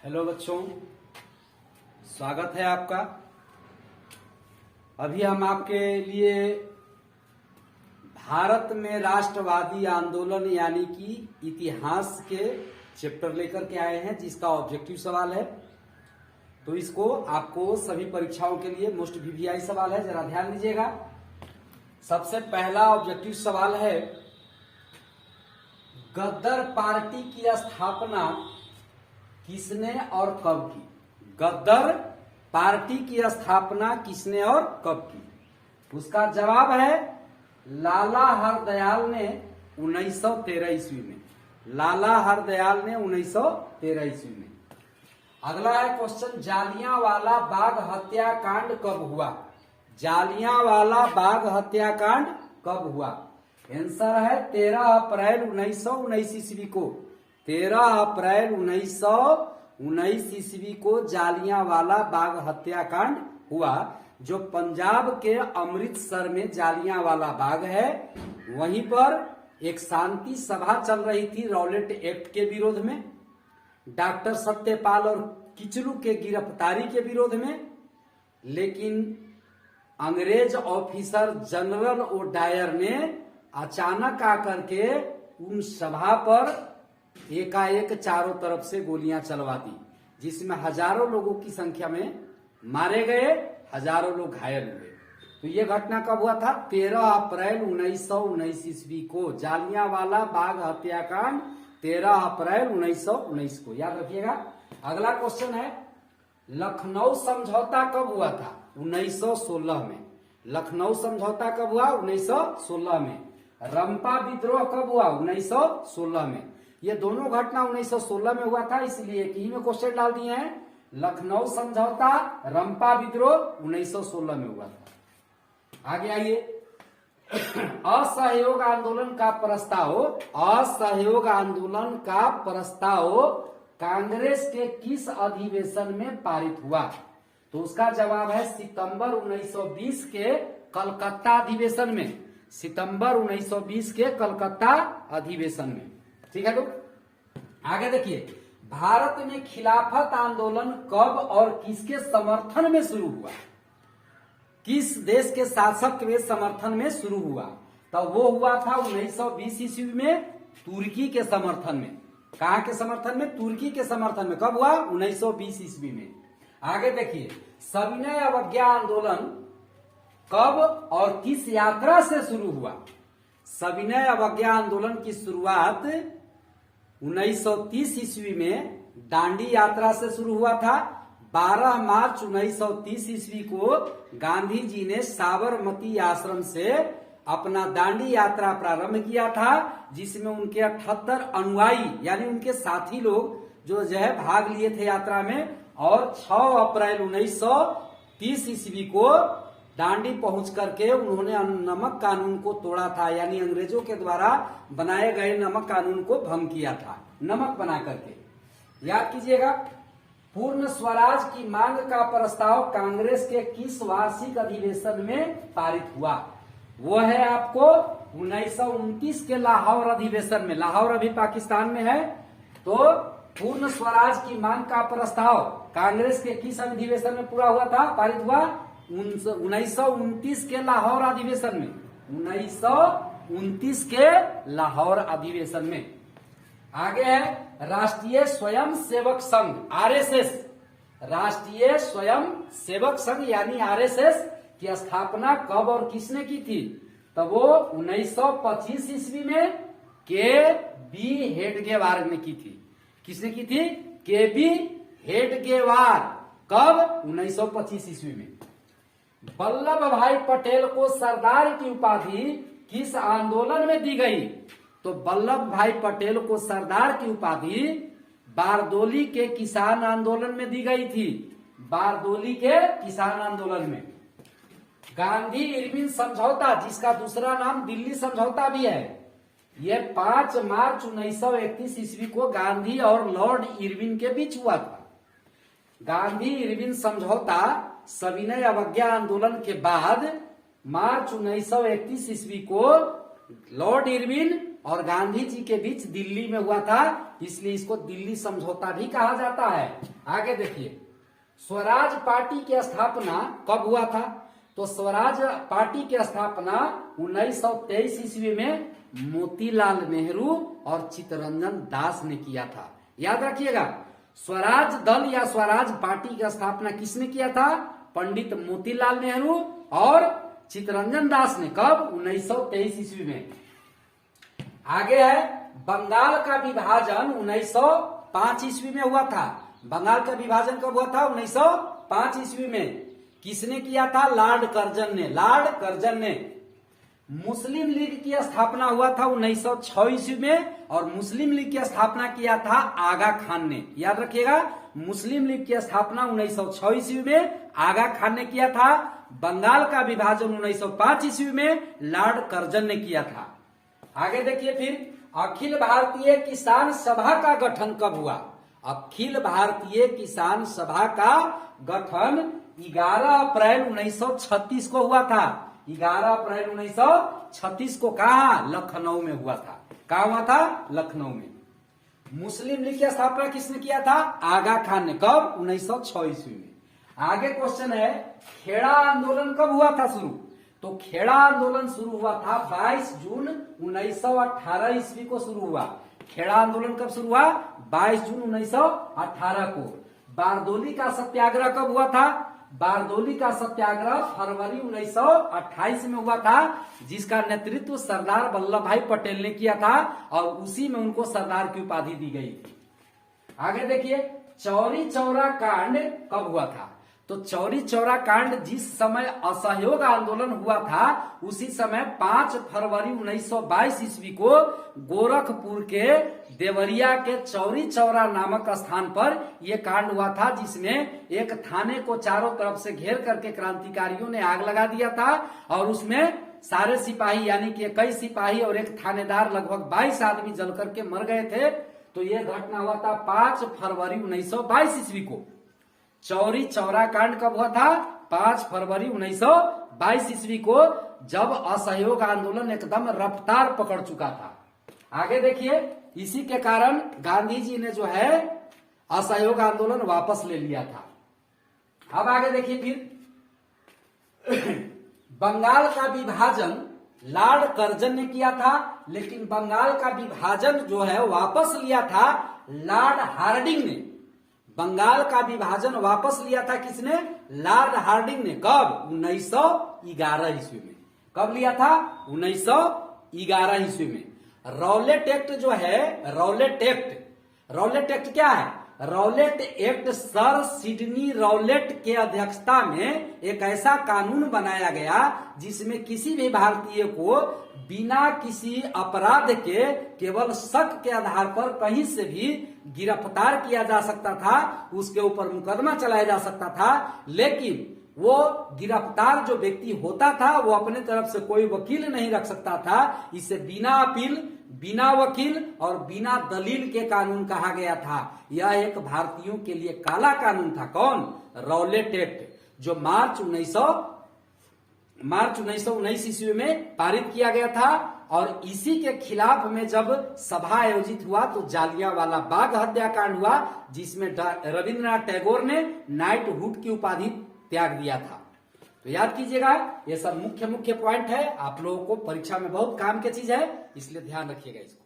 Hello बच्चों, स्वागत है आपका। अभी हम आपके लिए भारत में राष्ट्रवादी आंदोलन यानी कि इतिहास के चैप्टर लेकर के आए हैं, जिसका ऑब्जेक्टिव सवाल है। तो इसको आपको सभी परीक्षाओं के लिए मोस्ट वीवीआई सवाल है, जरा ध्यान दीजिएगा। सबसे पहला ऑब्जेक्टिव सवाल है, गद्दर पार्टी की स्थापना किसने और कब की? गद्दर पार्टी की स्थापना किसने और कब की? उसका जवाब है लाला हरदयाल ने 1913 ईस्वी में। लाला हरदयाल ने 1913 ईस्वी में। अगला है क्वेश्चन, जालियांवाला बाग हत्याकांड कब हुआ? जालियांवाला बाग हत्याकांड कब हुआ? आंसर है 13 अप्रैल 1919 ईस्वी को। 13 अप्रैल 1919 ईस्वी को जालियांवाला बाग हत्याकांड हुआ। जो पंजाब के अमृतसर में जालियांवाला बाग है, वहीं पर एक शांति सभा चल रही थी रॉलेट एक्ट के विरोध में, डॉक्टर सत्यपाल और किचलू के गिरफ्तारी के विरोध में। लेकिन अंग्रेज ऑफिसर जनरल ओडायर ने अचानक आकर के उन सभा पर एकाएक चारों तरफ से गोलियां चलवा दी, जिसमें हजारों लोगों की संख्या में मारे गए, हजारों लोग घायल हुए। तो ये घटना कब हुआ था? 13 अप्रैल 1919 ईस्वी को। जालियांवाला बाग हत्याकांड 13 अप्रैल 1919 को, याद रखिएगा। अगला क्वेश्चन है, लखनऊ समझौता कब हुआ था? 1916 में। लखनऊ समझौता कब हुआ? 1916 में। रंपा विद्रोह कब हुआ? 1916 में। ये दोनों घटना 1916 में हुआ था, इसलिए एक ही में क्वेश्चन डाल दिए हैं। लखनऊ समझौता, रंपा विद्रोह 1916 में हुआ था। आगे आइए, असहयोग आंदोलन का प्रस्ताव, असहयोग आंदोलन का प्रस्ताव कांग्रेस के किस अधिवेशन में पारित हुआ? तो उसका जवाब है सितंबर 1920 के कलकत्ता अधिवेशन में। सितंबर 1920 के कलकत्ता अधिवेशन में। ठीक है, तो आगे देखिए, भारत में खिलाफत आंदोलन कब और किसके समर्थन में शुरू हुआ? किस देश के शासक के समर्थन में शुरू हुआ? तो वो हुआ था 1920 ईस्वी में तुर्की के समर्थन में। कहां के समर्थन में? तुर्की के समर्थन में। कब हुआ? 1920 ईस्वी में। आगे देखिए, सविनय अवज्ञा आंदोलन कब और किस यात्रा से शुरू हुआ? सविनय अवज्ञा आंदोलन की शुरुआत 1930 ईस्वी में दांडी यात्रा से शुरू हुआ था। 12 मार्च 1930 ईस्वी को गांधी जी ने साबरमती आश्रम से अपना दांडी यात्रा प्रारंभ किया था, जिसमें उनके 78 अनुयायी यानी उनके साथी लोग जो है भाग लिए थे यात्रा में। और 6 अप्रैल 1930 ईस्वी को दांडी पहुंच करके उन्होंने नमक कानून को तोड़ा था, यानी अंग्रेजों के द्वारा बनाए गए नमक कानून को भंग किया था, नमक बना करके। याद कीजिएगा, पूर्ण स्वराज की मांग का प्रस्ताव कांग्रेस के किस वार्षिक अधिवेशन में पारित हुआ? वो है आपको 1929 के लाहौर अधिवेशन में। लाहौर अभी पाकिस्तान में है। तो पूर्ण स्वराज की मांग का प्रस्ताव कांग्रेस के किस अधिवेशन में पूरा हुआ था, पारित हुआ? 1929 के लाहौर अधिवेशन में। 1929 के लाहौर अधिवेशन में। आगे है, राष्ट्रीय स्वयं सेवक संघ आरएसएस। राष्ट्रीय स्वयं सेवक संघ यानी आरएसएस की स्थापना कब और किसने की थी? तो वो 1925 ईस्वी में के बी हेडगेवार ने की थी। किसने की थी? के बी हेडगेवार। कब? 1925 ईस्वी में। वल्लभ भाई पटेल को सरदार की उपाधि किस आंदोलन में दी गई? तो वल्लभ भाई पटेल को सरदार की उपाधि बारदोली के किसान आंदोलन में दी गई थी। बारदोली के किसान आंदोलन में। गांधी इरविन समझौता, जिसका दूसरा नाम दिल्ली समझौता भी है, यह 5 मार्च 1931 ईस्वी को गांधी और लॉर्ड इरविन के बीच हुआ था। गांधी इरविन समझौता सविनय अवज्ञा आंदोलन के बाद मार्च 1931 ईस्वी को लॉर्ड इरविन और गांधी जी के बीच दिल्ली में हुआ था, इसलिए इसको दिल्ली समझौता भी कहा जाता है। आगे देखिए, स्वराज पार्टी की स्थापना कब हुआ था? तो स्वराज पार्टी की स्थापना 1923 ईस्वी में मोतीलाल नेहरू और चित्तरंजन दास ने किया था। याद रखिएगा, स्वराज दल या स्वराज पार्टी की स्थापना किसने किया था? पंडित मोतीलाल नेहरू और चित्तरंजन दास ने। कब? 1923 ईस्वी में। आगे है, बंगाल का विभाजन 1905 ईस्वी में हुआ था। बंगाल का विभाजन कब हुआ था? 1905 ईस्वी में। किसने किया था? लॉर्ड कर्जन ने। लॉर्ड कर्जन ने। मुस्लिम लीग की स्थापना हुआ था 1906 ईस्वी में, और मुस्लिम लीग की स्थापना किया था आगा खान ने। याद रखिएगा, मुस्लिम लीग की स्थापना 1906 ईस्वी में आगा खान ने किया था। बंगाल का विभाजन 1905 ईस्वी में लॉर्ड कर्जन ने किया था। आगे देखिए, फिर अखिल भारतीय किसान सभा का गठन कब हुआ? अखिल भारतीय किसान सभा का गठन 11 अप्रैल 1936 को हुआ था। 11 अप्रैल 1936 को कहा? लखनऊ में हुआ था। कहा हुआ था? लखनऊ में। मुस्लिम लीग की स्थापना किसने किया था? आगा खान ने। कब? 1906 ईस्वी में। आगे क्वेश्चन है, खेड़ा आंदोलन कब हुआ था शुरू? तो खेड़ा आंदोलन शुरू हुआ था 22 जून 1918 ईस्वी को शुरू हुआ। खेड़ा आंदोलन कब शुरू हुआ? 22 जून 1918 को। बारदोली का सत्याग्रह कब हुआ था? बारदोली का सत्याग्रह फरवरी 1928 में हुआ था, जिसका नेतृत्व सरदार वल्लभ भाई पटेल ने किया था, और उसी में उनको सरदार की उपाधि दी गई थी। आगे देखिए, चौरी चौरा कांड कब हुआ था? तो चौरी चौरा कांड जिस समय असहयोग आंदोलन हुआ था, उसी समय 5 फरवरी 1922 ईस्वी को गोरखपुर के देवरिया के चौरी चौरा नामक स्थान पर यह कांड हुआ था, जिसमें एक थाने को चारों तरफ से घेर करके क्रांतिकारियों ने आग लगा दिया था, और उसमें सारे सिपाही यानी कि 21 सिपाही और एक थानेदार लगभग 22 आदमी जल करके मर गए थे। तो यह घटना हुआ था 5 फरवरी 1922 ईस्वी को। चौरी चौरा कांड कब हुआ था? 5 फरवरी 1922 ईस्वी को, जब असहयोग आंदोलन एकदम रफ्तार पकड़ चुका था। आगे देखिए, इसी के कारण गांधी जी ने जो है असहयोग आंदोलन वापस ले लिया था। अब आगे देखिए, फिर बंगाल का विभाजन लॉर्ड कर्जन ने किया था, लेकिन बंगाल का विभाजन जो है वापस लिया था लॉर्ड हार्डिंग ने। बंगाल का विभाजन वापस लिया था किसने? लॉर्ड हार्डिंग ने। कब? 1911 ईस्वी में। कब लिया था? 1911 ईस्वी में। रॉलेट एक्ट जो है, रॉलेट एक्ट क्या है? Rowlatt act sir Sydney Rowlatt के अध्यक्षता में एक ऐसा कानून बनाया गया, जिसमें किसी भी भारतीय को बिना किसी अपराध के केवल शक के आधार पर कहीं से भी गिरफ्तार किया जा सकता था, उसके ऊपर मुकदमा चलाया जा सकता था। लेकिन वो गिरफ्तार जो व्यक्ति होता था, वो अपने तरफ से कोई वकील नहीं रख सकता था। इसे बिना अपील, बिना वकील और बिना दलील के कानून कहा गया था। यह एक भारतीयों के लिए काला कानून था। कौन? रॉलेट एक्ट, जो मार्च 1919 ईस्वी में पारित किया गया था। और इसी के खिलाफ में जब सभा आयोजित हुआ तो जालियांवाला बाग हत्याकांड हुआ, जिसमें रविंद्रनाथ टैगोर ने नाइटहुड की उपाधि त्याग दिया था। तो याद कीजिएगा, ये सब मुख्य पॉइंट है। आप लोगों को परीक्षा में बहुत काम की चीज है, इसलिए ध्यान रखिएगा इसको।